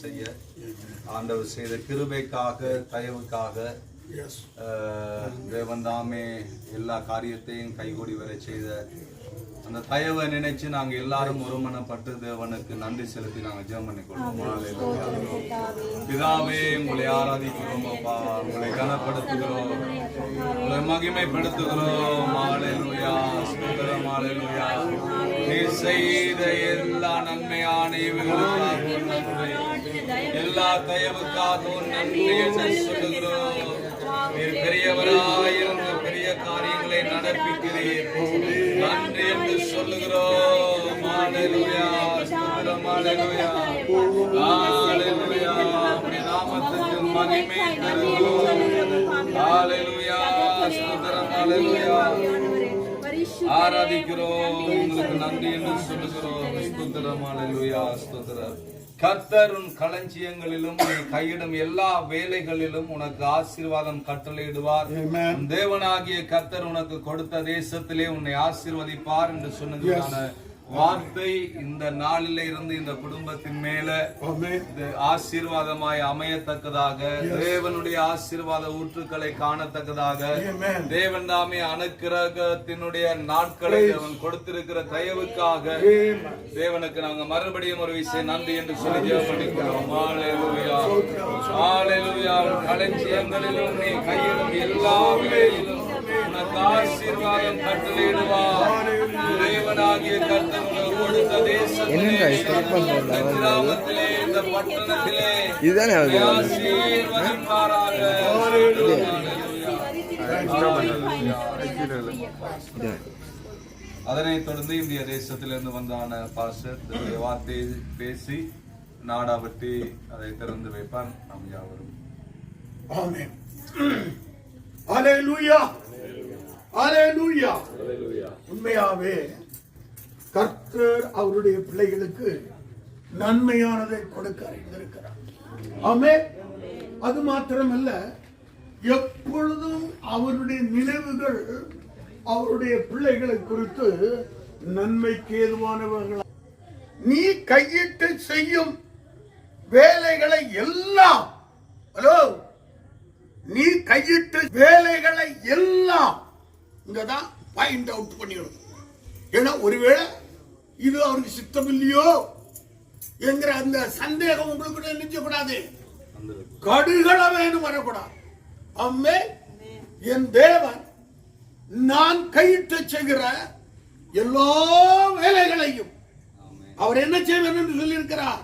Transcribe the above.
செய்ய ஆண்டவர் செய்த கிருபைக்காக தயவுக்காக தேவன் தாமே எல்லா காரியத்தையும் கைகூடி வர செய்த அந்த தயவை நினைச்சு நாங்க எல்லாரும் ஒருமனப்பட்டு தேவனுக்கு நன்றி செலுத்தி நாங்க ஜெபம் பண்ணிக்கொள்வோம். பிதாவே, உங்களை ஆராதிக்கிறோம் அப்பா, உங்களை கனப்படுத்துகிறோம், உங்களை மகிமைப்படுத்துகிறோம். ஹல்லேலூயா, ஸ்தோத்திரம், ஹல்லேலூயா. நீர் செய்த எல்லா நன்மையான இவைகளுக்காக நன்றி, எல்லா தயவுக்காகவும் நன்றி என்று சொல்லுகிறோம். நீர் பெரியவராயிருந்து பெரிய காரியங்களை நடப்பிக்கிறீர், நன்றி என்று சொல்லுகிறோம். ஹல்லேலூயா, ஸ்தோத்திரம், ஹல்லேலூயா, ஹல்லேலூயா. உம்முடைய நாமத்துக்கு மகிமை தருகிறோம். ஹல்லேலூயா, ஸ்தோத்திரம், ஹல்லேலூயா. ஆராதிக்கிறோம், உங்களுக்கு நன்றி என்று சொல்லுகிறோம். ஸ்தோத்திரம், ஹல்லேலூயா, ஸ்தோத்திரம். கர்த்தர் உன் களஞ்சியங்களிலும் நீ கையிடும் எல்லா வேலைகளிலும் உனக்கு ஆசீர்வாதம் கட்டளையிடுவார். தேவனாகிய கர்த்தர் உனக்கு கொடுத்த தேசத்திலே உன்னை ஆசீர்வதிப்பார் என்று சொன்னதுக்கான வார்த்தை இந்த நாளில இருந்து இந்த குடும்பத்தின் மேல ஆசீர்வாதமாய் அமையத்தக்கதாக, தேவனுடைய ஆசீர்வாத ஊற்றுக்களை காணத்தக்கதாக, தேவன் தாமே அனுக்கிரகத்தினுடைய நாட்களை அவன் கொடுத்திருக்கிற தயவுக்காக தேவனுக்கு நாங்க மறுபடியும் ஒரு விஷயம் நன்றி என்று சொல்லி ஜெபம் பண்ணிக்கிறோம். ஹல்லேலூயா, ஹல்லேலூயா. களஞ்சியங்களிலும் நீ கையிடும் எல்லா வேலையிலும் உனக்கு ஆசீர்வாதம் கட்டளையிடுவார். தேவனாகிய கர்த்தர் உனக்கு கொடுத்த தேசத்திலே, கிராமத்திலே, இந்த பட்டணத்திலே ஆசீர்வதிப்பாராக. அதனைத் தொடர்ந்து இந்திய தேசத்திலிருந்து வந்தான பாஸ்டர் வார்த்தையை பேசி நாடாவட்டி அதை திறந்து வைப்பார். நாம் யாவரும் ஆமென். ஹல்லேலூயா, ஹல்லேலூயா. உண்மையாவே கர்த்தர் அவருடைய பிள்ளைகளுக்கு நன்மையானதை கொடுக்க அறிந்திருக்கிறார். ஆமென். அது மாத்திரமல்ல, எப்பொழுதும் அவருடைய நினைவுகள் அவருடைய பிள்ளைகளை குறித்து நன்மைக்கு ஏதுவானவர்கள். நீ கையிட்டு செய்யும் வேலைகளை எல்லாம், ஹலோ, நீ கையிட்டு வேலைகளை எல்லாம் இங்கதான் பாயிண்ட் அவுட் பண்ணிடணும். ஏன்னா ஒருவேளை இது அவருக்கு சித்தம் இல்லையோ என்கிற அந்த சந்தேகம் உங்களுக்கு நினைச்சக்கூடாது, கடுகளவேன்னு வரக்கூடாது. அம்மே, என் தேவன் நான் கையிட்டு செய்கிற எல்லா வேலைகளையும் அவர் என்ன செய்வார் என்று சொல்லியிருக்கிறார்.